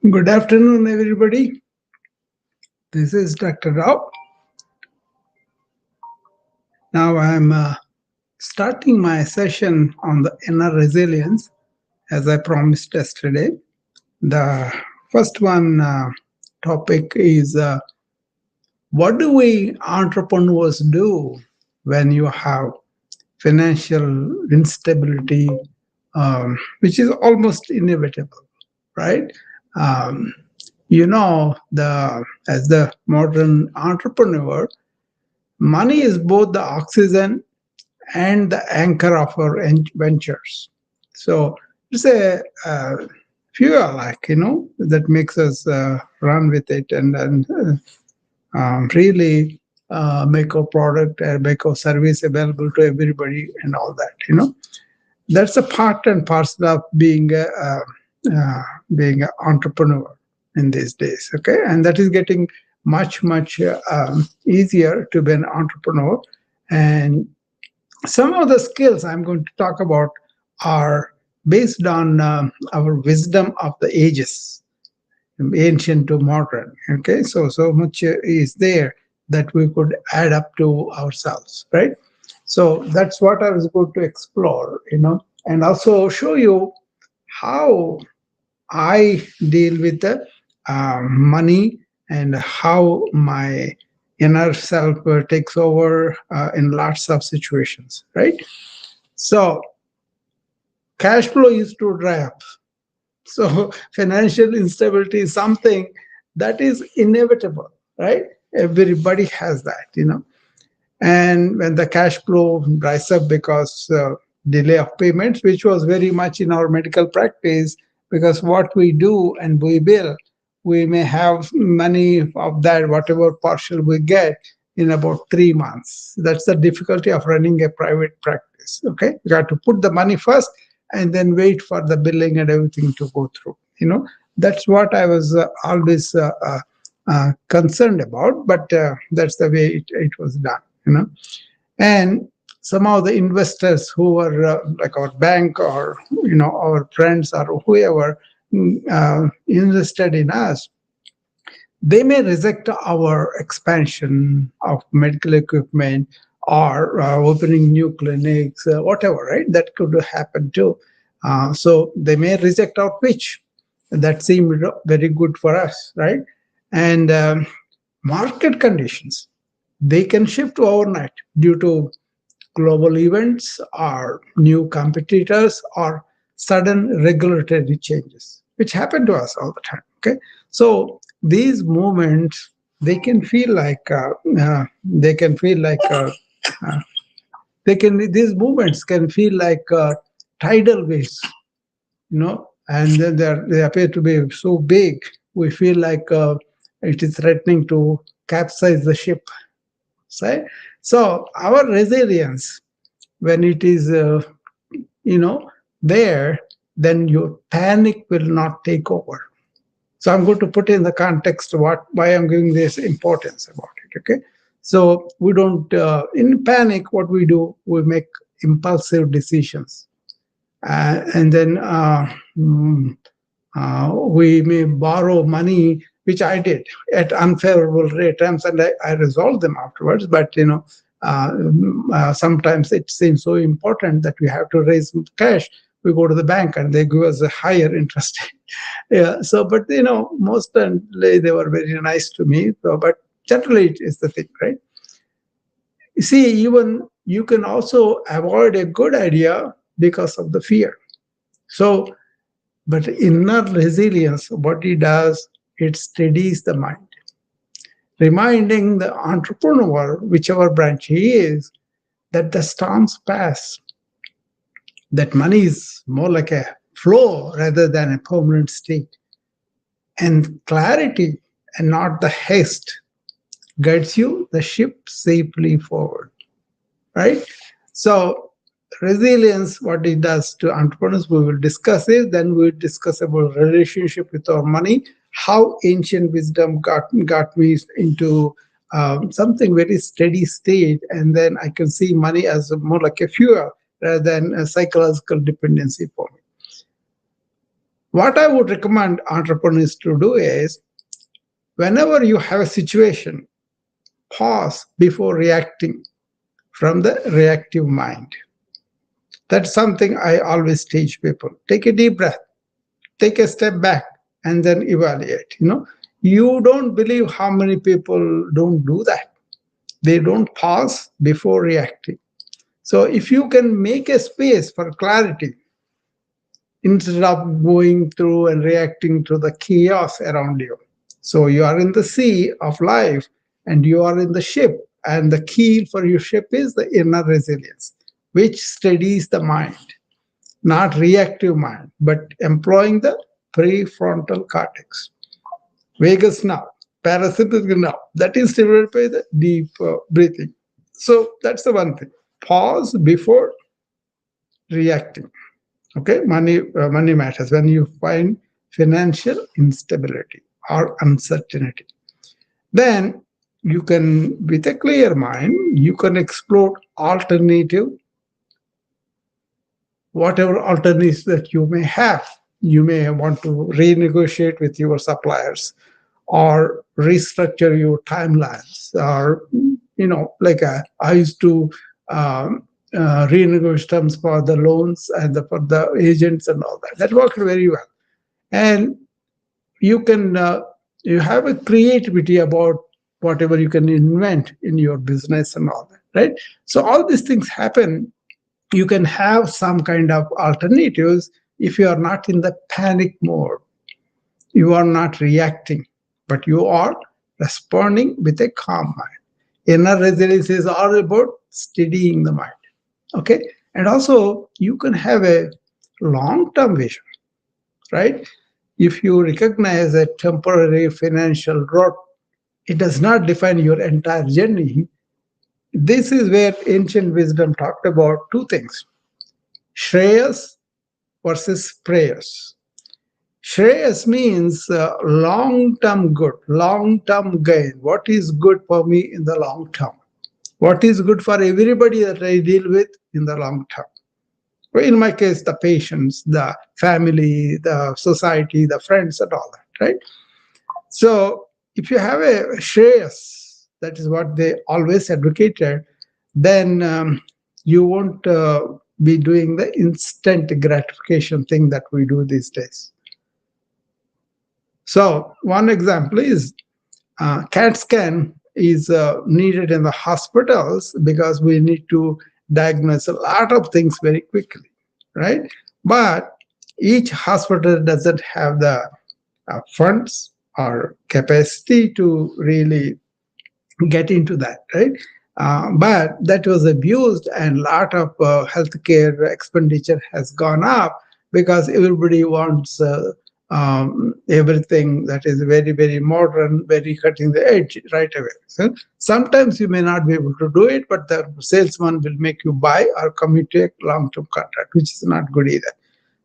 Good afternoon, everybody. This is Dr. Rao. Now I'm starting my session on the inner resilience as I promised yesterday. The first one topic is what do we entrepreneurs do when you have financial instability, which is almost inevitable, right? Um, the as the modern entrepreneur, money is both the oxygen and the anchor of our ventures. So it's a fuel, that makes us run with it and really make our product, make our service available to everybody, and all that. That's a part and parcel of being an entrepreneur in these days. Okay, and that is getting much easier to be an entrepreneur. And some of the skills I'm going to talk about are based on our wisdom of the ages, ancient to modern. Okay, so much is there that we could add up to ourselves, right? So that's what I was going to explore, and also show you how I deal with the money and how my inner self takes over in lots of situations, right? So cash flow is to dry up. So financial instability is something that is inevitable, right? Everybody has that. And when the cash flow dries up because delay of payments, which was very much in our medical practice, because what we do and we bill, we may have money of that, whatever partial we get, in about 3 months. That's the difficulty of running a private practice. Okay, you got to put the money first and then wait for the billing and everything to go through. That's what I was always concerned about, but that's the way it was done. And somehow the investors who were like our bank or our friends or whoever invested in us, they may reject our expansion of medical equipment or opening new clinics, whatever, right? That could happen too. So they may reject our pitch. That seemed very good for us, right? And market conditions, they can shift overnight due to global events or new competitors or sudden regulatory changes, which happen to us all the time. Okay, so these movements, they can feel like they can feel like uh, they can these movements can feel like tidal waves, and then they appear to be so big, we feel like it is threatening to capsize the ship. Right? So our resilience, when it is you know there, then your panic will not take over. So I'm going to put in the context why I'm giving this importance about it. Okay, so we don't in panic, what we do, we make impulsive decisions, and then we may borrow money, which I did at unfavorable rate terms, and I resolved them afterwards. But sometimes it seems so important that we have to raise cash. We go to the bank and they give us a higher interest. Yeah. So, but mostly they were very nice to me. So, but generally, it is the thing, right? You see, even you can also avoid a good idea because of the fear. So but inner resilience, what it does, it steadies the mind, reminding the entrepreneur, whichever branch he is, that the storms pass, that money is more like a flow rather than a permanent state. And clarity and not the haste guides you the ship safely forward, right? So resilience, what it does to entrepreneurs, we will discuss it. Then we'll discuss about relationship with our money, how ancient wisdom got me into something very steady state, and then I can see money as more like a fuel rather than a psychological dependency for me. What I would recommend entrepreneurs to do is whenever you have a situation, pause before reacting from the reactive mind. That's something I always teach people. Take a deep breath, take a step back, and then evaluate. You don't believe how many people don't do that. They don't pause before reacting. So if you can make a space for clarity instead of going through and reacting to the chaos around you. So you are in the sea of life and you are in the ship, and the key for your ship is the inner resilience, which steadies the mind, not reactive mind, but employing the prefrontal cortex. Vagus nerve, parasympathetic nerve, that is stimulated by the deep breathing. So that's the one thing. Pause before reacting. Okay, money matters when you find financial instability or uncertainty. Then you can, with a clear mind, you can explore alternative, whatever alternatives that you may have. You may want to renegotiate with your suppliers or restructure your timelines, or like I used to um, renegotiate terms for the loans and for the agents and all that. That worked very well. And you can you have a creativity about whatever you can invent in your business and all that, right? So all these things happen. You can have some kind of alternatives if you are not in the panic mode. You are not reacting, but you are responding with a calm mind. Inner resilience is all about steadying the mind. Okay. And also you can have a long-term vision, right? If you recognize a temporary financial drought, it does not define your entire journey. This is where ancient wisdom talked about two things: Shreyas versus prayers. Shreyas means long term good, long term gain. What is good for me in the long term? What is good for everybody that I deal with in the long term? Well, in my case, the patients, the family, the society, the friends, and all that, right? So if you have a Shreyas, that is what they always advocated, then you won't be doing the instant gratification thing that we do these days. So one example is CAT scan is needed in the hospitals because we need to diagnose a lot of things very quickly, right? But each hospital doesn't have the funds or capacity to really get into that, right? But that was abused, and a lot of healthcare expenditure has gone up because everybody wants everything that is very, very modern, very cutting the edge right away. So sometimes you may not be able to do it, but the salesman will make you buy or commit to a long-term contract, which is not good either.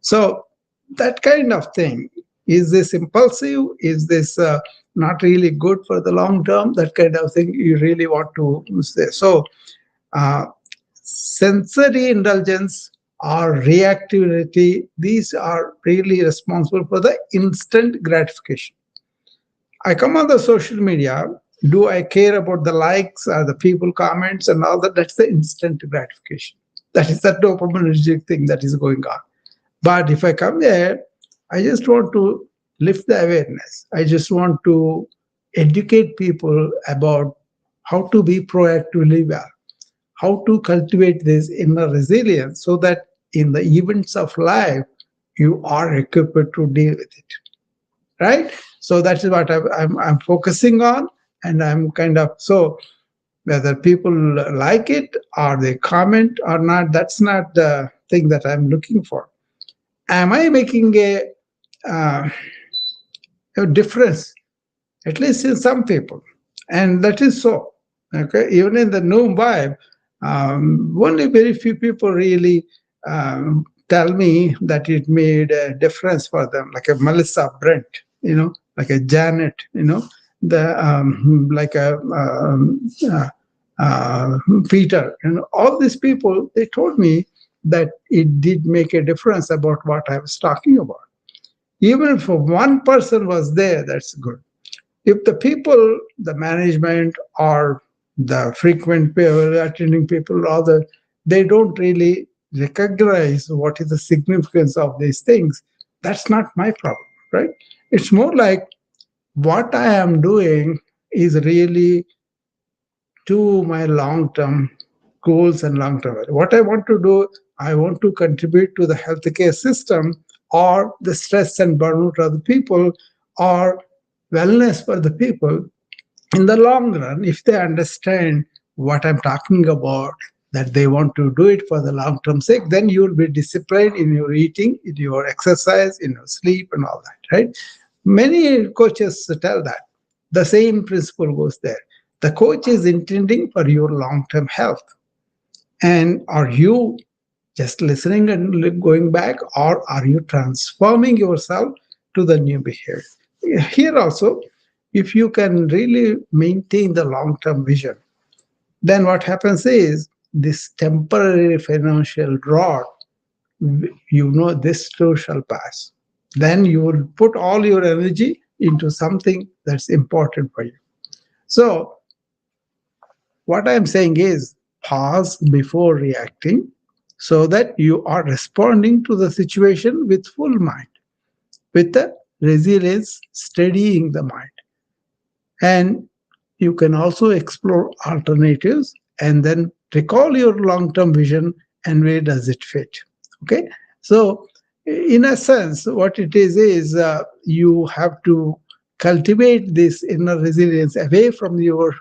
So that kind of thing, is this impulsive? Is this not really good for the long term? That kind of thing you really want to say. So uh, sensory indulgence or reactivity, these are really responsible for the instant gratification. I come on the social media. Do I care about the likes or the people comments and all that? That's the instant gratification. That is the dopaminergic thing that is going on. But if I come there, I just want to lift the awareness. I just want to educate people about how to be proactively well, how to cultivate this inner resilience so that in the events of life, you are equipped to deal with it, right? So that is what I'm focusing on. And I'm kind of, so whether people like it or they comment or not, that's not the thing that I'm looking for. Am I making uh, a difference, at least in some people? And that is so. Okay, even in the new vibe, only very few people really tell me that it made a difference for them, like a Melissa Brent, like a Janet, the like a Peter, all these people. They told me that it did make a difference about what I was talking about. Even if one person was there, that's good. If the people, the management or the frequent people, attending people, or they don't really recognize what is the significance of these things, that's not my problem, right? It's more like what I am doing is really to my long term goals and long term. What I want to do, I want to contribute to the healthcare system or the stress and burnout of the people or wellness for the people. In the long run, if they understand what I'm talking about, that they want to do it for the long term sake, then you will be disciplined in your eating, in your exercise, in your sleep, and all that, right? Many coaches tell that. The same principle goes there. The coach is intending for your long term health. And are you just listening and going back, or are you transforming yourself to the new behavior? Here also, if you can really maintain the long term vision, then what happens is this temporary financial drought, this too shall pass. Then you will put all your energy into something that's important for you. So, what I'm saying is pause before reacting so that you are responding to the situation with full mind, with the resilience steadying the mind. And you can also explore alternatives and then recall your long term vision and where does it fit. Okay. So, in a sense, what it is you have to cultivate this inner resilience away from your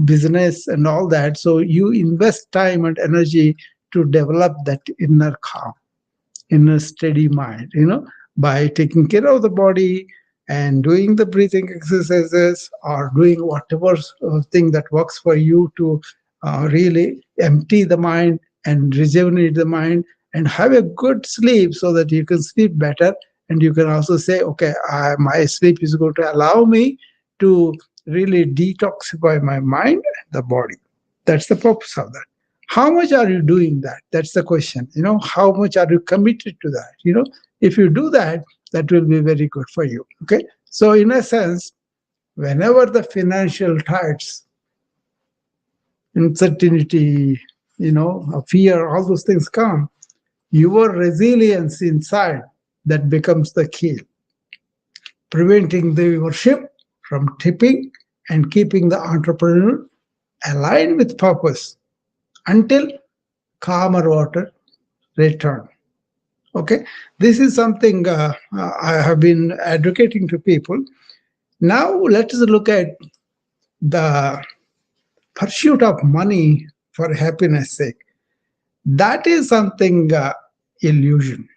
business and all that. So, you invest time and energy to develop that inner calm in a steady mind, by taking care of the body and doing the breathing exercises or doing whatever thing that works for you to really empty the mind and rejuvenate the mind and have a good sleep so that you can sleep better. And you can also say, okay, my sleep is going to allow me to really detoxify my mind and the body. That's the purpose of that. How much are you doing that? That's the question. How much are you committed to that? If you do that, that will be very good for you. Okay. So, in a sense, whenever the financial tides, uncertainty, fear, all those things come, your resilience inside, that becomes the key, preventing your ship from tipping and keeping the entrepreneur aligned with purpose until calmer water return. Okay, this is something I have been advocating to people. Now let us look at the pursuit of money for happiness sake. That is something illusion.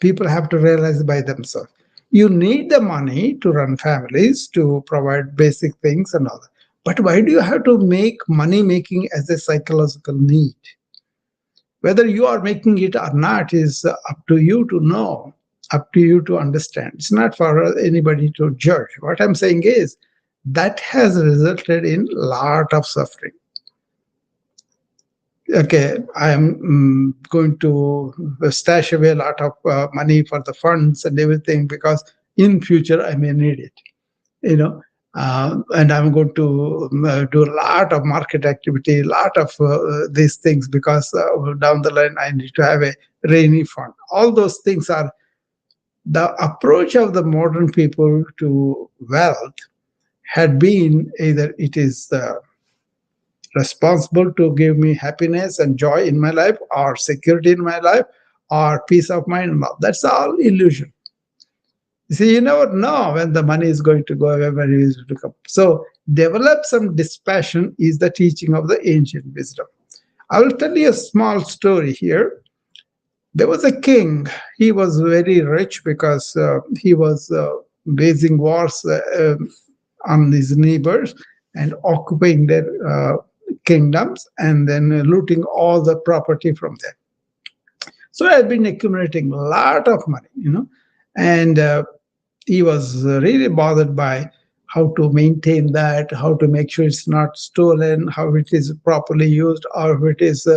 People have to realize by themselves. You need the money to run families, to provide basic things and all that. But why do you have to make money making as a psychological need? Whether you are making it or not is up to you to know, up to you to understand. It's not for anybody to judge. What I'm saying is that has resulted in lot of suffering. Okay, I am going to stash away a lot of money for the funds and everything because in future I may need it. You know, and I'm going to do a lot of market activity, a lot of these things because down the line I need to have a rainy fund. All those things are the approach of the modern people to wealth had been either it is responsible to give me happiness and joy in my life or security in my life or peace of mind. That's all illusion. You see, you never know when the money is going to go away, when it is going to come. So, develop some dispassion is the teaching of the ancient wisdom. I will tell you a small story here. There was a king. He was very rich because he was waging wars on his neighbors and occupying their kingdoms and then looting all the property from them. So, I had been accumulating a lot of money, and he was really bothered by how to maintain that, how to make sure it's not stolen, how it is properly used, or if it is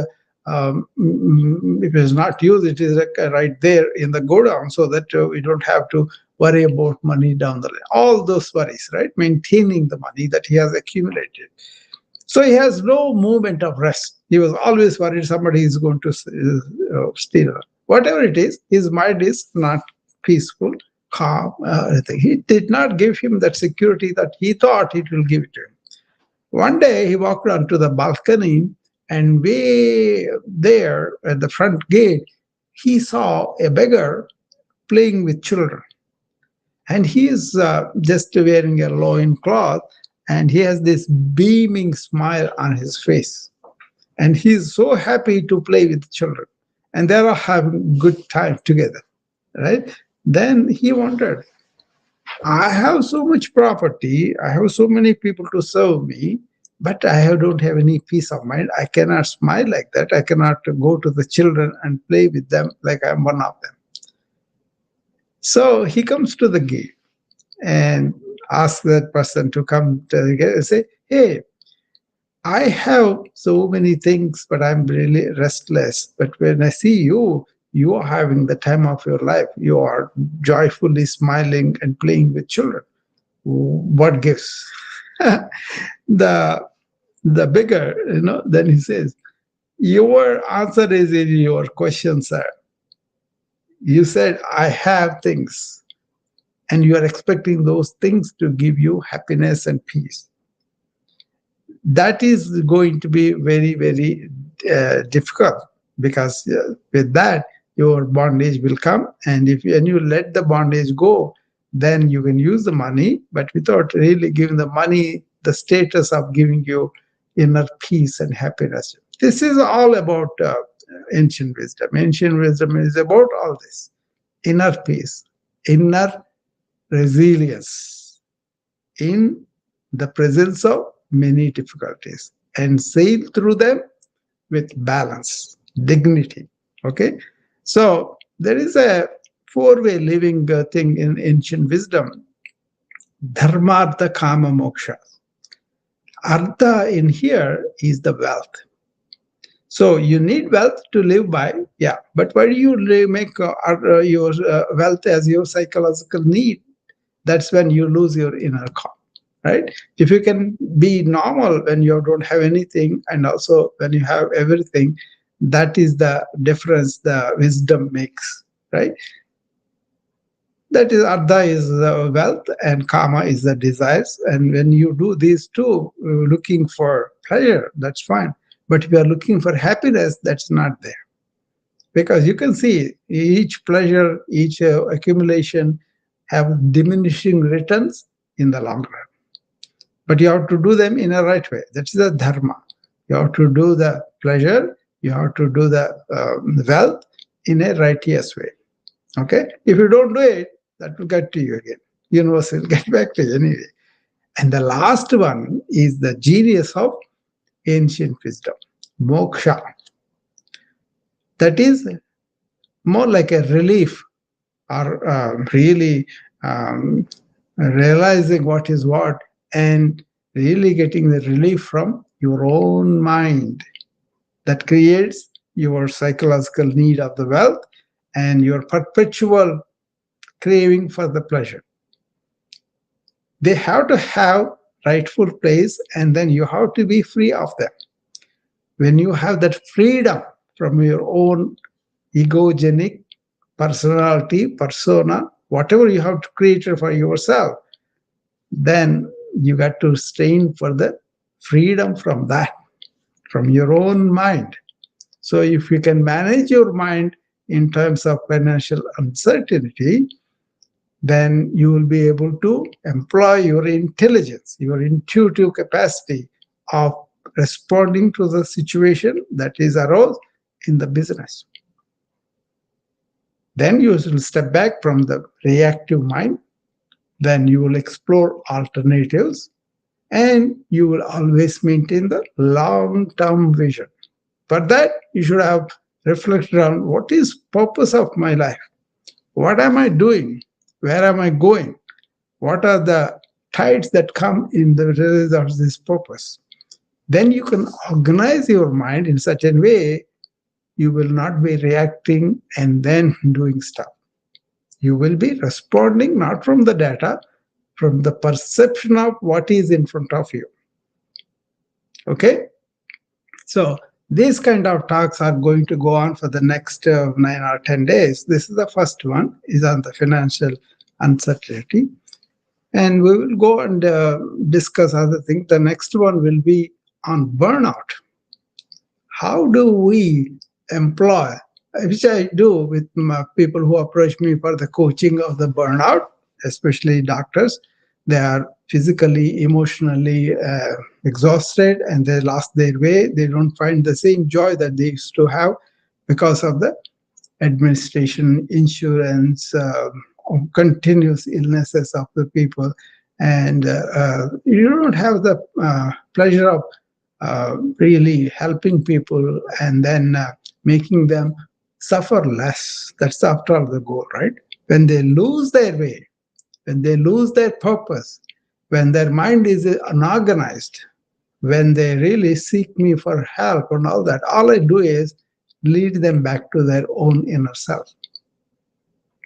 if it's not used, it is like right there in the go down, so that we don't have to worry about money down the line. All those worries, right? Maintaining the money that he has accumulated. So he has no moment of rest. He was always worried somebody is going to steal. Whatever it is, his mind is not peaceful, calm. He did not give him that security that he thought it will give it to him. One day he walked onto the balcony, and way there at the front gate, he saw a beggar playing with children. And he is just wearing a loin cloth, and he has this beaming smile on his face. And he is so happy to play with children. And they are having good time together, right? Then he wondered, I have so much property, I have so many people to serve me, but don't have any peace of mind. I cannot smile like that. I cannot go to the children and play with them like I'm one of them. So he comes to the gate and asks that person to come to the gate and say, hey, I have so many things, but I'm really restless. But when I see you, you are having the time of your life. You are joyfully smiling and playing with children. What gives? the the bigger, then he says, your answer is in your question, sir. You said, I have things, and you are expecting those things to give you happiness and peace. That is going to be very, very difficult, because with that, your bondage will come. And if when you let the bondage go, then you can use the money, but without really giving the money the status of giving you inner peace and happiness. This is all about ancient wisdom. Ancient wisdom is about all this: inner peace, inner resilience in the presence of many difficulties, and sail through them with balance, dignity. Okay? So there is a four-way living thing in ancient wisdom: dharma, artha, kama, moksha. Artha in here is the wealth. So you need wealth to live by, yeah. But why do you make your wealth as your psychological need? That's when you lose your inner calm, right? If you can be normal when you don't have anything, and also when you have everything, that is the difference the wisdom makes, right? That is, artha is the wealth, and kama is the desires. And when you do these two, looking for pleasure, that's fine. But if you are looking for happiness, that's not there. Because you can see each pleasure, each accumulation have diminishing returns in the long run. But you have to do them in a right way. That's the dharma. You have to do the pleasure, you have to do the wealth in a righteous way. Okay? If you don't do it, that will get to you again. Universe will get back to you anyway. And the last one is the genius of ancient wisdom, moksha. That is more like a relief, or really um, realizing what is what, and really getting the relief from your own mind that creates your psychological need of the wealth and your perpetual craving for the pleasure. They have to have rightful place, and then you have to be free of them. When you have that freedom from your own egogenic personality, persona, whatever you have to create for yourself, then you got to strain for the freedom from that, from your own mind. So if you can manage your mind in terms of financial uncertainty, then you will be able to employ your intelligence, your intuitive capacity of responding to the situation that is arose in the business. Then you will step back from the reactive mind. Then you will explore alternatives, and you will always maintain the long-term vision. For that, you should have reflected on what is purpose of my life. What am I doing? Where am I going? What are the tides that come in the result of this purpose? Then you can organize your mind in such a way you will not be reacting and then doing stuff. You will be responding not from the data, from the perception of what is in front of you. Okay? So these kind of talks are going to go on for the next 9 or 10 days. This is the first one, is on the financial uncertainty. And we will go and discuss other things. The next one will be on burnout. How do we employ, which I do with people who approach me for the coaching of the burnout, especially doctors. They are physically, emotionally exhausted, and they lost their way. They don't find the same joy that they used to have because of the administration, insurance, continuous illnesses of the people. And you don't have the pleasure of really helping people and then making them suffer less. That's after all the goal, right? When they lose their way, when they lose their purpose, when their mind is unorganized, when they really seek me for help and all I do is lead them back to their own inner self,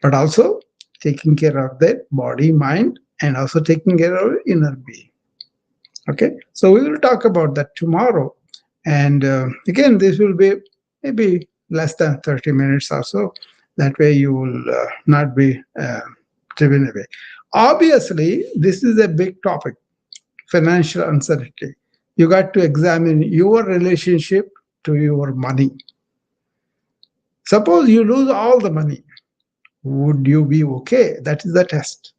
but also taking care of their body, mind, and also taking care of inner being. Okay, so we will talk about that tomorrow. And again, this will be maybe less than 30 minutes or so. That way you will not be driven away. Obviously, this is a big topic, financial uncertainty. You got to examine your relationship to your money. Suppose you lose all the money, would you be okay? That is the test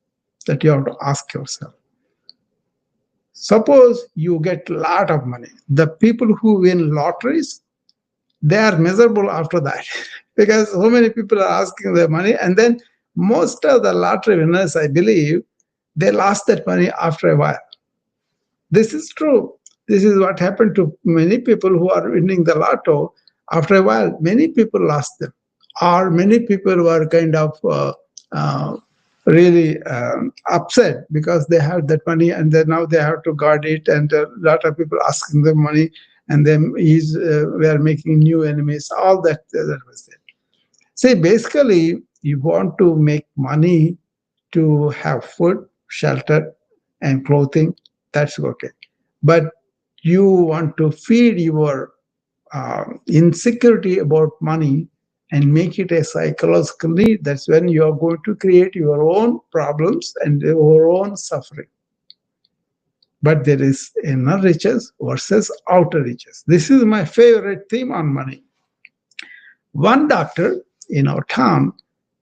that you have to ask yourself. Suppose you get a lot of money. The people who win lotteries, they are miserable after that because so many people are asking their money. And then most of the lottery winners, I believe, they lost that money after a while. This is true. This is what happened to many people who are winning the lotto. After a while, many people lost them, or many people were kind of uh, really upset because they had that money and then now they have to guard it, and a lot of people asking them money, and then we are making new enemies. All that was there. See, basically, you want to make money to have food, shelter, and clothing. That's okay. But you want to feed your insecurity about money and make it a psychological need. That's when you are going to create your own problems and your own suffering. But there is inner riches versus outer riches. This is my favorite theme on money. One doctor in our town,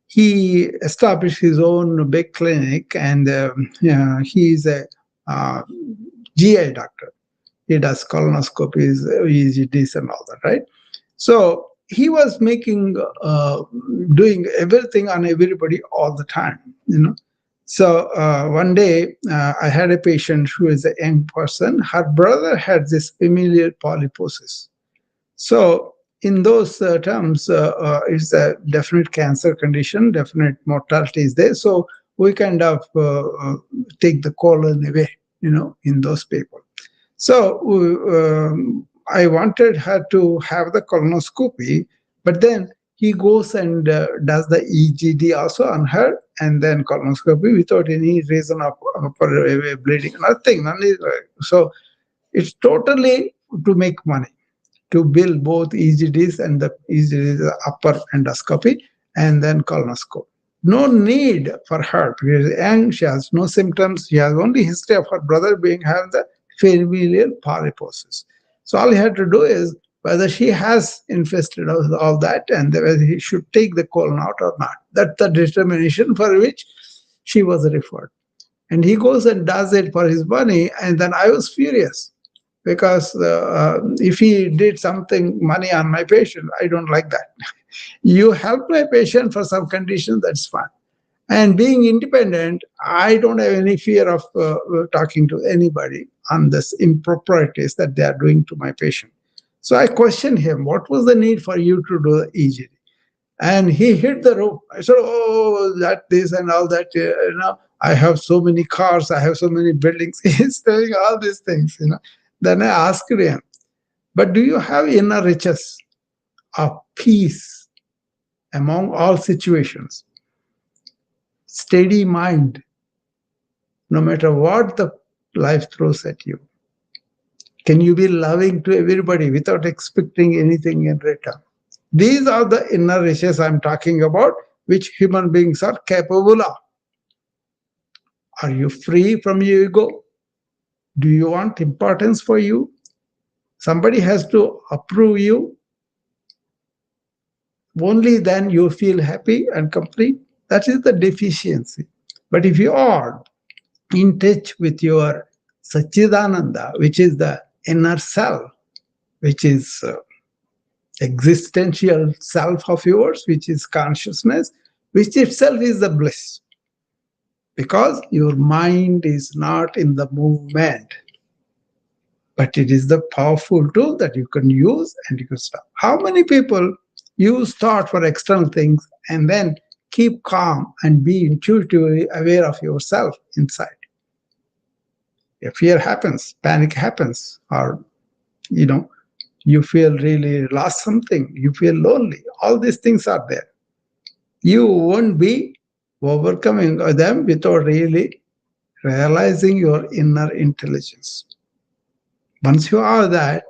he established his own big clinic, and he is a uh, GI doctor. He does colonoscopies, EGDs, and all that, right? So he was doing everything on everybody all the time, you know. So one day I had a patient who is a young person. Her brother had this familial polyposis. So in those terms, it's a definite cancer condition, definite mortality is there. So we kind of take the colon away, in those people. So I wanted her to have the colonoscopy, but then he goes and does the EGD also on her, and then colonoscopy without any reason of upper bleeding, nothing. So it's totally to make money, to bill both EGDs and the EGDs upper endoscopy and then colonoscopy. No need for her because young, she has no symptoms. She has only history of her brother being having the familial polyposis. So all he had to do is whether she has infested all that and whether he should take the colon out or not. That's the determination for which she was referred. And he goes and does it for his money. And then I was furious because if he did something money on my patient, I don't like that. You help my patient for some condition, that's fine. And being independent, I don't have any fear of talking to anybody on this improprieties that they are doing to my patient. So I questioned him, what was the need for you to do the EGD? And he hit the roof. I said, oh, that, this, and all that. I have so many cars, I have so many buildings. He's telling all these things. Then I asked him, but do you have inner riches? of peace among all situations, steady mind, no matter what the life throws at you. Can you be loving to everybody without expecting anything in return? These are the inner riches I'm talking about, which human beings are capable of. Are you free from your ego? Do you want importance for you? Somebody has to approve you. Only then you feel happy and complete. That is the deficiency. But if you are in touch with your Sachidananda, which is the inner self, which is existential self of yours, which is consciousness, which itself is the bliss, because your mind is not in the movement, but it is the powerful tool that you can use and you can stop. How many people use thought for external things and then keep calm and be intuitively aware of yourself inside? If fear happens, panic happens, or you know, you feel really lost something, you feel lonely, all these things are there. You won't be overcoming them without really realizing your inner intelligence. Once you are that,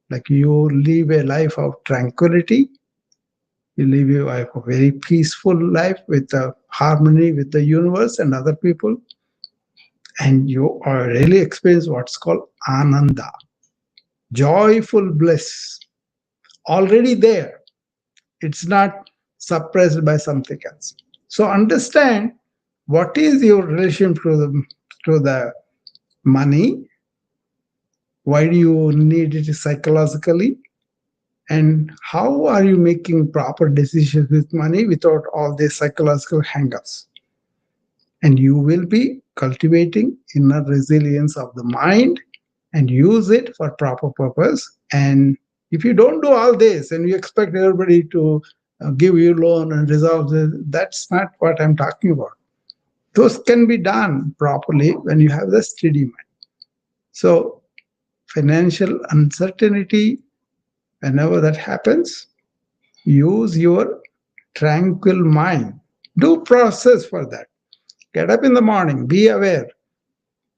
like you live a life of tranquility, you live a life of very peaceful life with harmony with the universe and other people, and you are really experience what's called ananda, joyful bliss, already there. It's not suppressed by something else. So understand what is your relation to the money, why do you need it psychologically, and how are you making proper decisions with money without all these psychological hang-ups. And you will be cultivating inner resilience of the mind and use it for proper purpose. And if you don't do all this and you expect everybody to give you loan and resolve this, that's not what I'm talking about. Those can be done properly when you have the steady mind. So financial uncertainty, whenever that happens, use your tranquil mind. Do process for that. Get up in the morning, be aware,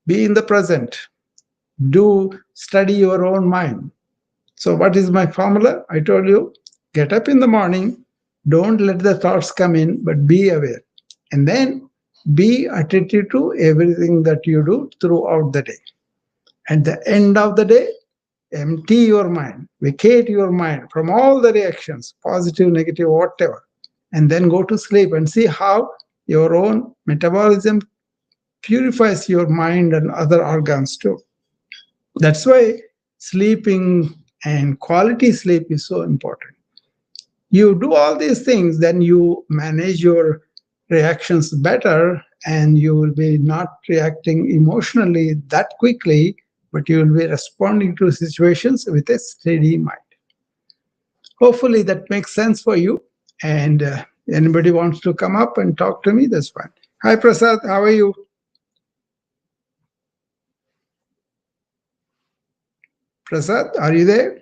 be in the present, do study your own mind. So, what is my formula? I told you, get up in the morning, don't let the thoughts come in, but be aware. And then be attentive to everything that you do throughout the day. At the end of the day, empty your mind, vacate your mind from all the reactions, positive, negative, whatever, and then go to sleep and see how your own metabolism purifies your mind and other organs too. That's why sleeping and quality sleep is so important. You do all these things, then you manage your reactions better, and you will be not reacting emotionally that quickly, but you will be responding to situations with a steady mind. Hopefully that makes sense for you. And anybody wants to come up and talk to me, that's fine. Hi Prasad, how are you? Prasad, are you there?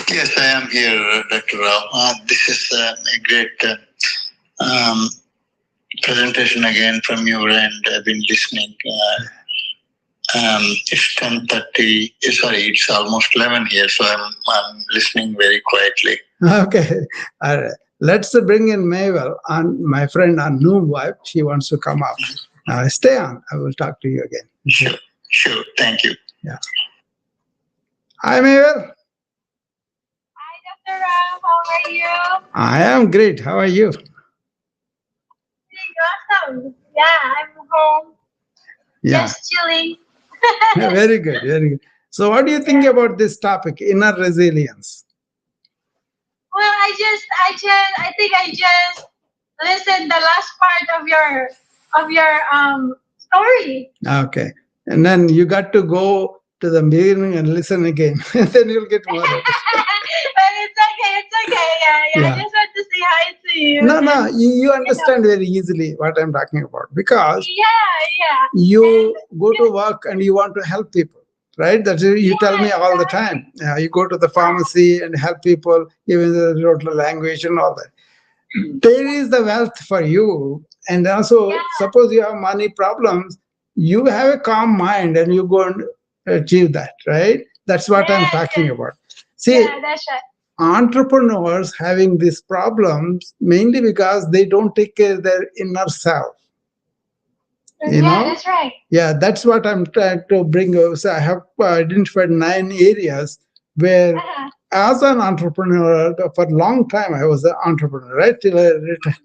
Yes, I am here, Dr. Rao. This is a great um, presentation again from your end. I've been listening. It's 10:30. Sorry, it's almost 11 here, so I'm listening very quietly. Okay. All right. Let's bring in Mabel, and my friend Anu wife. She wants to come up. Stay on. I will talk to you again. Sure. Sure. Thank you. Yeah. Hi, Mabel. Hi, Dr. Ram. How are you? I am great. How are you? Doing awesome. Yeah, I'm home. Yeah. Just chilling. Very good. Very good. So, what do you think about this topic, inner resilience? Well, I think I just listened the last part of your story. Okay. And then you got to go to the beginning and listen again. Then you'll get more. But it's okay. It's okay. Yeah. Yeah. I just want to say hi to you. No, no, And, you understand very easily what I'm talking about, because yeah. you go to work and you want to help people. right? That you tell Yeah, me all the time. exactly. You go to the pharmacy and help people, even the local language and all that. There is the wealth for you. And also, Yeah, suppose you have money problems, you have a calm mind and you go and achieve that, right? That's what I'm yes, talking yes. about. See, Yeah, that's right. entrepreneurs having these problems mainly because they don't take care of their inner self, you Yeah, know. that's right. Yeah, that's what I'm trying to bring up. So I have identified 9 areas where, Uh-huh. as an entrepreneur, for a long time I was an entrepreneur, right? Till I retired.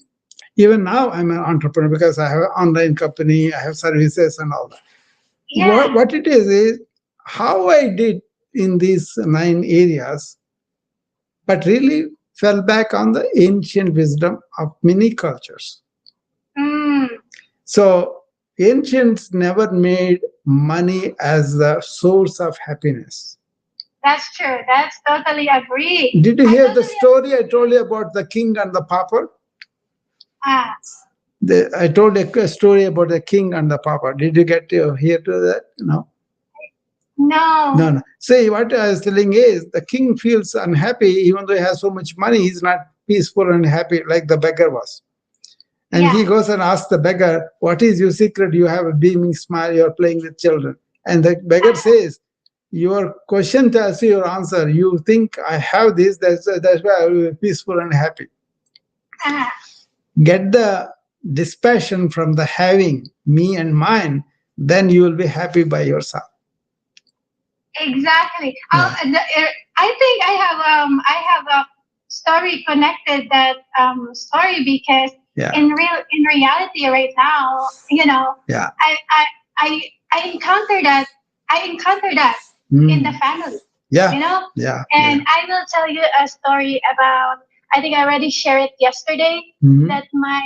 Even now I'm an entrepreneur because I have an online company, I have services and all that. Yeah. What it is how I did in these 9 areas, but really fell back on the ancient wisdom of many cultures. Mm, So ancients never made money as the source of happiness. that's true. That's totally agree. Did you I hear the totally story I agree. told you about the king and the pauper? Ah, I told a story about the king and the pauper. Did you get to hear to that? No. No, no. no. See, what I was telling is the king feels unhappy even though he has so much money. He's not peaceful and happy like the beggar was. And Yeah. he goes and asks the beggar, "What is your secret? You have a beaming smile, you're playing with children." And the beggar Uh-huh. says, "Your question tells you your answer. You think I have this, that's why I will be peaceful and happy." Uh-huh. Get the dispassion from the having, me and mine, then you will be happy by yourself. Exactly. Yeah, I think I have a story connected that story because yeah, in reality right now, you know, yeah. I I I I encounter that in the Mm. family, Yeah, you know, yeah, yeah. and I will tell you a story about. I think I already shared it yesterday Mhm. that my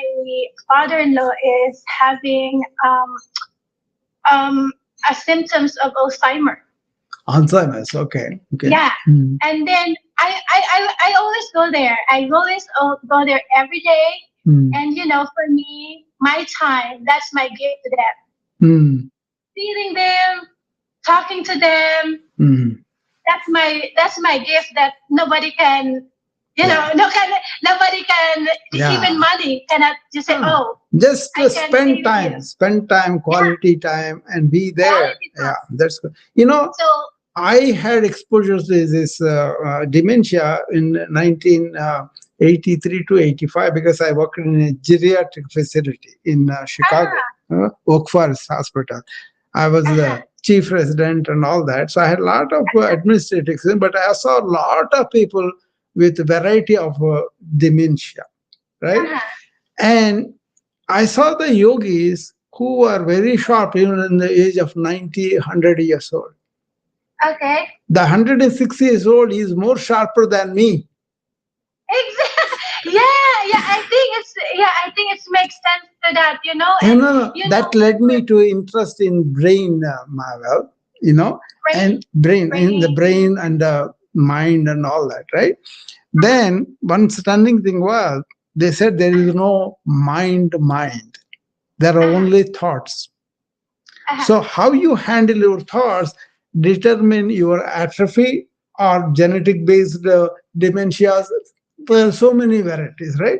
father-in-law is having um a symptoms of Alzheimer. Alzheimer's. Okay, okay. Yeah. Mm. And then I always go there. I always go there every day. Mm. And you know, for me, my time, that's my gift to them. Mm. Feeding them, talking to them, Mm. that's my gift that nobody can, you Yeah, know, nobody can, yeah. even money cannot just say, Ah, oh, just I can pay spend with you. time, spend time, Yeah, quality time, and be there. quality Yeah, time. that's good. You know, So, I had exposure to this dementia in 1983 to 85 because I worked in a geriatric facility in Chicago, uh-huh, Oak Forest Hospital. I was uh-huh, the chief resident and all that. So I had a lot of administrative experience, but I saw a lot of people with variety of dementia, right? uh-huh. And I saw the yogis who were very sharp even in the age of 90, 100 years old. Okay. The 106 years old is more sharper than me. Exactly. Yeah, yeah. I think it makes sense to that, you know, And and you know, that led me to interest in brain, Marvel, you know, brain, and brain, in the brain. brain and the mind and all that, right? Then one stunning thing was they said there is no mind. There are Uh-huh, only thoughts. uh-huh, So how you handle your thoughts determine your atrophy or genetic based dementias. There are so many varieties, right?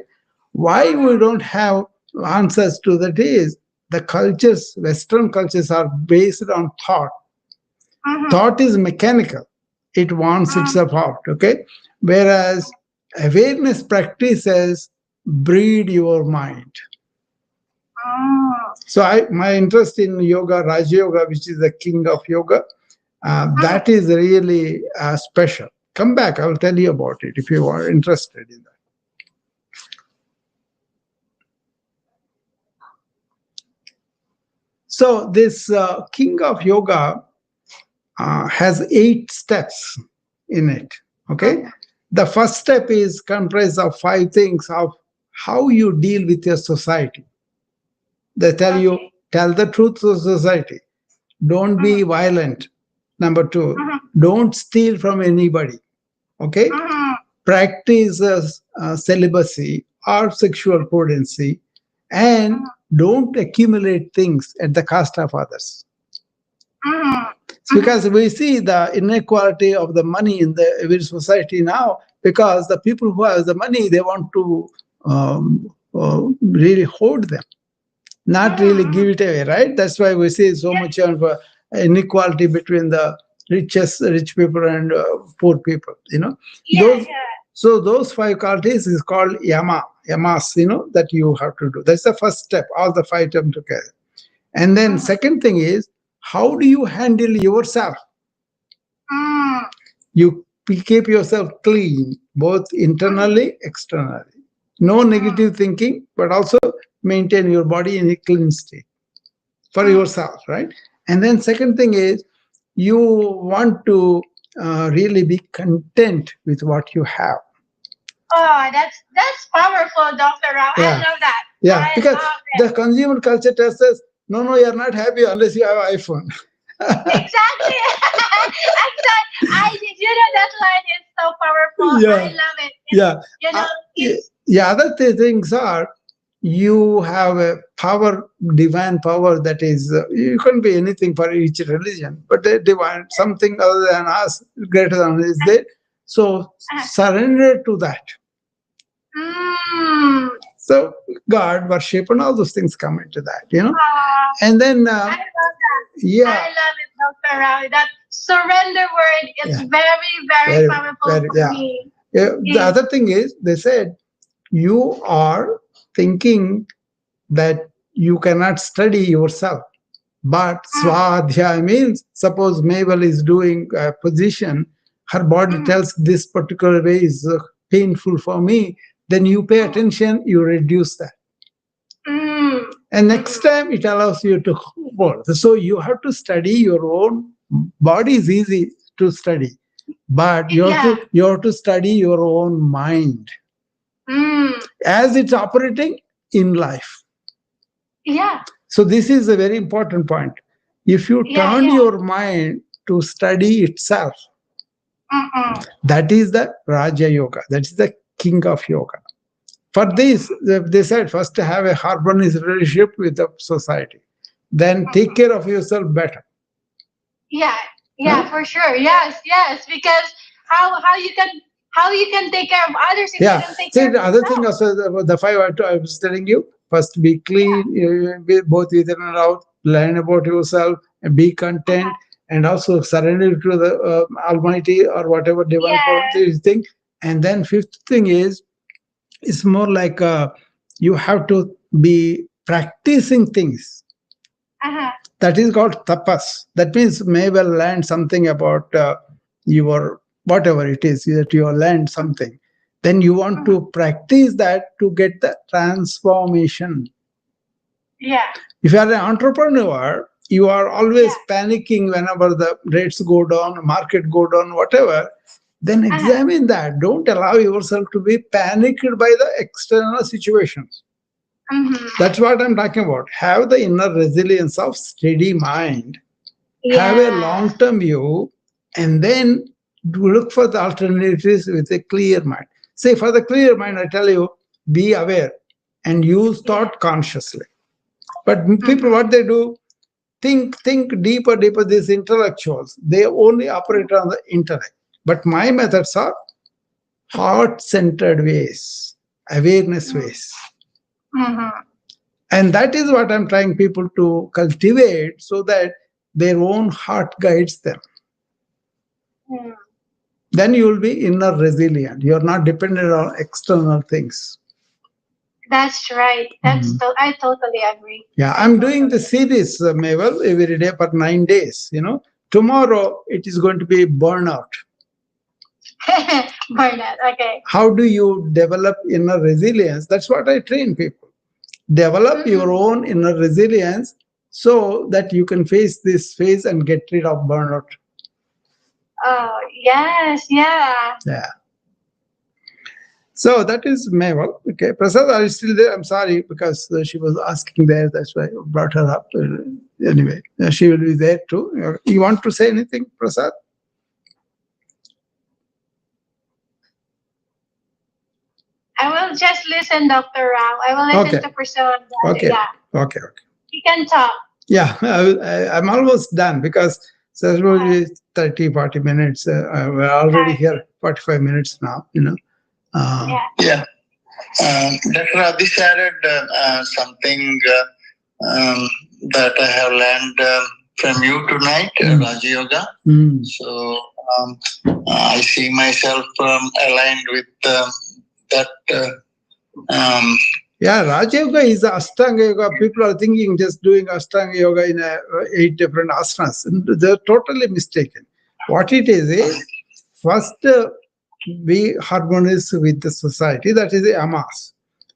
Why we uh-huh, don't have answers to that is the cultures, Western cultures are based on thought. uh-huh, Thought is mechanical. It wants uh-huh. itself out, okay? Whereas awareness practices breed your mind. Oh, So my interest in yoga, Raja Yoga, which is the king of yoga, uh-huh. that is really special. Come back, I will tell you about it if you are interested in that. So this king of yoga has 8 steps in it. Okay, Okay, the first step is comprised of 5 things of how you deal with your society. They tell you, okay. tell the truth to society. Don't be Uh-huh, violent. Number two, uh-huh, don't steal from anybody. Okay, uh-huh, practice celibacy or sexual prudency, and uh-huh, don't accumulate things at the cost of others. uh-huh. It's because we see the inequality of the money in the every society now, because the people who have the money, they want to really hoard them, not really give it away, right? That's why we see so Yeah, much of inequality between the rich people and poor people. yeah, Those, yeah. so those five qualities is called yamas. That you have to do. That's the first step. All the five come together, and then Mm, second thing is, how do you handle yourself? mm, You keep yourself clean, both mm, internally, externally. No mm, negative thinking, but also maintain your body in a clean state for mm. yourself, right? And then second thing is, you want to really be content with what you have. Oh, that's powerful, Dr. Rao. I Yeah, love that. yeah, I because love it. the consumer culture tells us, no, no, you're not happy unless you have an iPhone. Exactly. Exactly. That line is so powerful. I Yeah, love it. yeah. Uh, It's yeah, other things are, you have a power, divine power, that is, you can be anything for each religion, but the divine, something other than us, greater than us, is there. So uh, surrender to that. mm, So God, worship, and all those things come into that. uh, And then, I love that. I yeah, love it, Dr. Rao. That surrender word is yeah, very, very very, powerful very, for yeah. me. The Is other thing is, they said, you are thinking that you cannot study yourself. But mm, swadhyaya means, suppose Mabel is doing a position, her body mm, tells this particular way is painful for me, then you pay mm, attention, you reduce that. mm, And next mm. time it allows you to hold. So you have to study your own body, is easy to study, but you have Yeah. to you have to study your own mind Mm, as it's operating in life. yeah. So this is a very important point. If you Yeah. turn Yeah. your mind to study itself, Mm-mm. that is the Raja Yoga. That is the king of yoga. For this, they said, first have a harmonious relationship with the society. Then take care of yourself better. Yeah, yeah, Huh? for sure. Yes, yes. Because how you can how you can take care of others if you Yeah. don't take See, care of the other thing yourself? also, the five I was telling you, first be Yeah. clean, both within and out, learn about yourself, and be content, Uh-huh. and also surrender to the Almighty, or whatever divine power Yeah. you think. And then fifth thing is, it's more like you have to be practicing things. Uh-huh. That is called tapas. That means maybe learn something about your whatever it is that you have learned something. Then you want Mhm. to practice that to get the transformation. Yeah. If you are an entrepreneur, you are Yeah. always panicking whenever the rates go down, market go down, whatever. Then Uh-huh. examine that. Don't allow yourself to be panicked by the external situations. Mm-hmm. That's what I'm talking about. Have the inner resilience of steady mind, have a Yeah. long term view, and then look for the alternatives with a clear mind. Say, for the clear mind, I tell you, be aware and use Yeah. thought consciously. But people, Mm-hmm. what they do, think deeper, deeper. These intellectuals, they only operate on the intellect. But my methods are heart centered ways, awareness ways. Mm-hmm. And that is what I'm trying people to cultivate, so that their own heart guides them. Mm. Then you will be inner resilient. You're not dependent on external things. That's right. Mhm. I totally agree. Yeah, I I'm doing totally the series, Mabel, every day for 9 days. Tomorrow it is going to be burnout. agree. Bernard. Okay. How do you develop inner resilience? That's what I train people. Develop your Mm-mm. own inner resilience so that you can face this phase and get rid of burnout. Oh yes, yeah. Yeah. So that is Mabel. Okay. Prasad, are you still there? I'm sorry, because she was asking there. That's why I brought her up. Anyway, she will be there too. You want to say anything, Prasad? I will just listen, Dr. Rao. I will listen Okay. to Priscilla. Okay. Yeah. Okay. Okay. You can talk. Yeah, I'm almost done, because So suppose 30, 40 minutes. We're already here 45 minutes now, Um, Yeah. Yeah. Dr. Adish added something that I have learned from you tonight, Raja Yoga. So um, I see myself aligned with that. Yeah, Raja Yoga is Ashtanga Yoga. People are thinking just doing Ashtanga Yoga in 8 different asanas. They're totally mistaken. What it is first be harmonious with the society. That is the amas.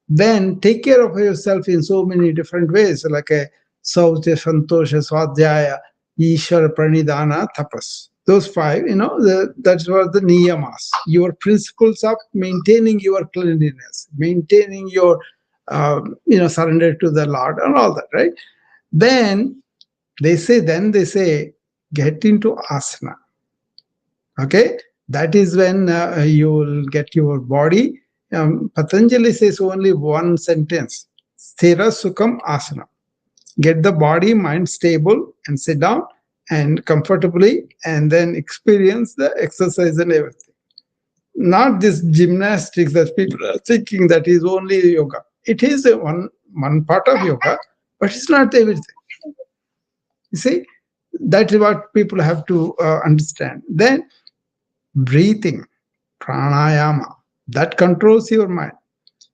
Then take care of yourself in so many different ways, like a Sautya, Santosha, Swadhyaya, Ishvara, Pranidhana, Tapas. Those five, that's what the niyamas. Your principles of maintaining your cleanliness, maintaining your, surrender to the Lord and all that, right? Then they say, get into asana. Okay, that is when you will get your body. Patanjali says only one sentence: Sthira Sukham Asana. Get the body, mind stable and sit down and comfortably, and then experience the exercise and everything. Not this gymnastics that people are thinking that is only yoga. It is a one part of yoga, but it's not everything. You see, that is what people have to understand. Then breathing, pranayama, that controls your mind.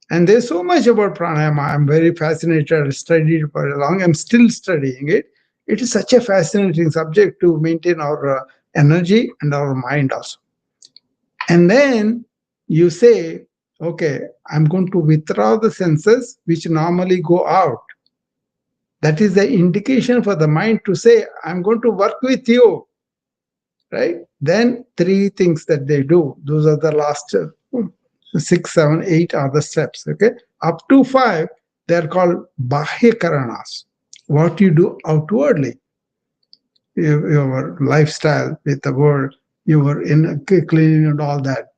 And there's so much about pranayama. I'm very fascinated. I studied for a long. I'm still studying it. It is such a fascinating subject to maintain our energy and our mind also. And then you say, okay, I'm going to withdraw the senses which normally go out. That is the indication for the mind to say, I'm going to work with you, right? Then three things that they do. Those are the last 6, 7, 8 are the steps. Okay, up to 5, they are called bahya karanas. What you do outwardly, your lifestyle with the world, your in cleaning and all that.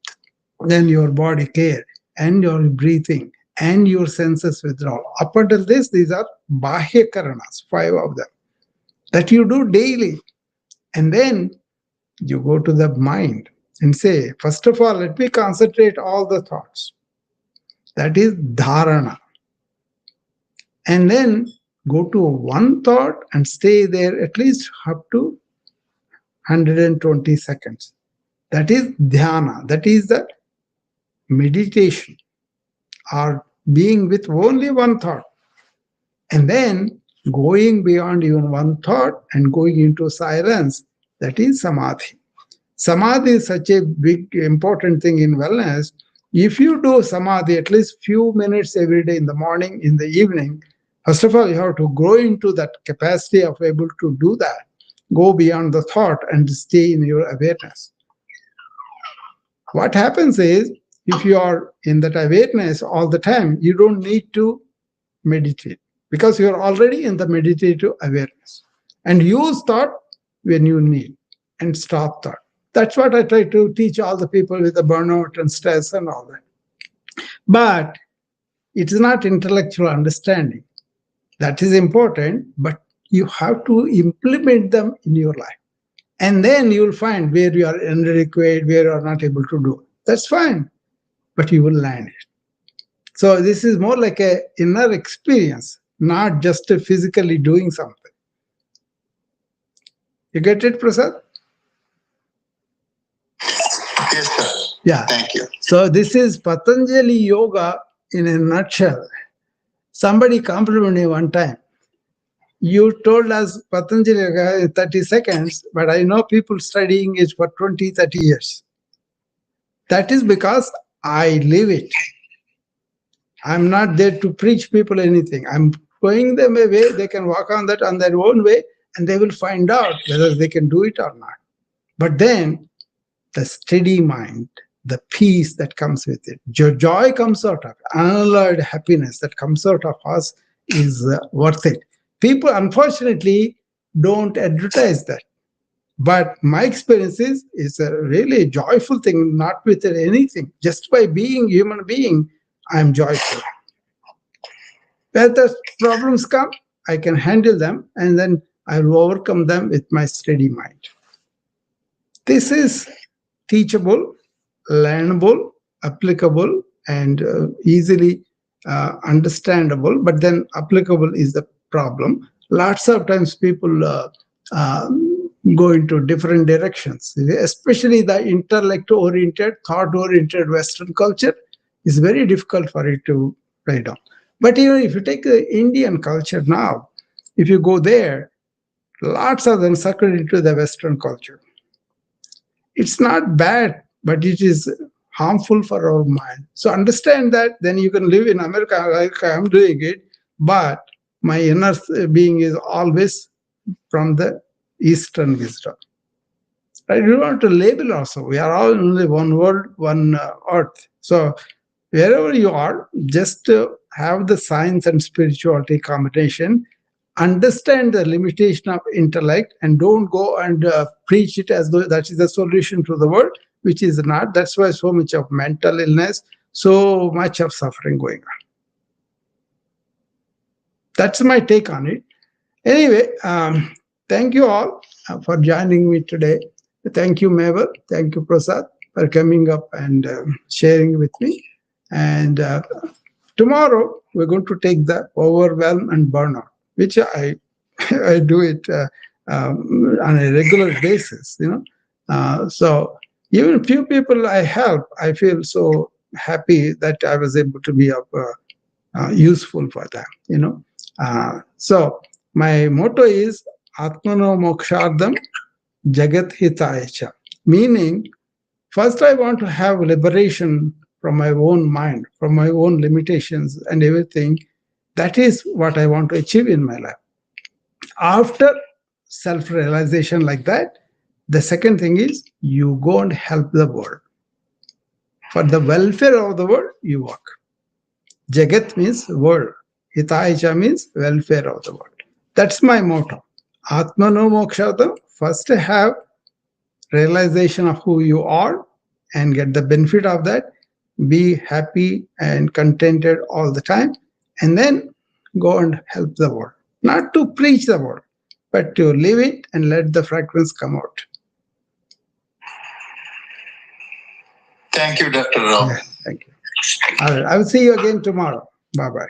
Then your body care and your breathing and your senses withdrawal. Up until this, these are bahya karanas, 5 of them that you do daily. And then you go to the mind and say, first of all, let me concentrate all the thoughts. That is dharana. And then go to one thought and stay there at least up to 120 seconds. That is dhyana. That is the meditation or being with only one thought. And then going beyond even one thought and going into silence. That is samadhi. Samadhi is such a big, important thing in wellness. If you do samadhi at least few minutes every day in the morning, in the evening, first of all, you have to grow into that capacity of able to do that. Go beyond the thought and stay in your awareness. What happens is, if you are in that awareness all the time, you don't need to meditate because you are already in the meditative awareness. And use thought when you need and stop thought. That's what I try to teach all the people with the burnout and stress and all that. But it is not intellectual understanding. That is important, but you have to implement them in your life. And then you'll find where you are inadequate, where you are not able to do. That's fine, but you will learn it. So this is more like a inner experience, not just a physically doing something. You get it, Prasad? Yes, sir. Yeah. Thank you. So this is Patanjali Yoga in a nutshell. Somebody complimented me one time. You told us Patanjali Yoga in 30 seconds, but I know people studying it for 20, 30 years. That is because I live it. I'm not there to preach people anything. I'm showing them a way they can walk on that on their own way, and they will find out whether they can do it or not. But then the steady mind, the peace that comes with it, joy comes out of it, unalloyed happiness that comes out of us is worth it. People, unfortunately, don't advertise that. But my experience is it's a really joyful thing, not with anything. Just by being human being, I'm joyful. Where the problems come, I can handle them and then I will overcome them with my steady mind. This is teachable, learnable, applicable, and easily understandable. But then applicable is the problem. Lots of times people uh, go into different directions, especially the intellect-oriented, thought-oriented Western culture is very difficult for it to write down. But if you take the Indian culture now, if you go there, lots of them circle into the Western culture. It's not bad, but it is harmful for our mind. So understand that, then you can live in America like I'm doing it, but my inner being is always from the Eastern wisdom. Right? We want to label also. We are all only one world, one earth. So wherever you are, just have the science and spirituality combination, understand the limitation of intellect, and don't go and preach it as though that is the solution to the world, which is not. That's why so much of mental illness, so much of suffering going on. That's my take on it. Anyway, thank you all for joining me today. Thank you, Mabel. Thank you, Prasad, for coming up and sharing with me. And tomorrow, we're going to take the overwhelm and burnout, which I I do it on a regular basis. So even few people I help, I feel so happy that I was able to be of useful for them. So my motto is Atmano Mokshardam Jagat Hitaya, meaning first I want to have liberation from my own mind, from my own limitations and everything. That is what I want to achieve in my life. After self-realization like that, the second thing is you go and help the world. For the welfare of the world, you work. Jagat means world. Hitaya means welfare of the world. That's my motto. Atmano Mokshadam. First have realization of who you are and get the benefit of that. Be happy and contented all the time. And then go and help the world. Not to preach the world, but to live it and let the fragrance come out. Thank you, Dr. Rao. Yeah, thank you. All right. I will see you again tomorrow. Bye bye.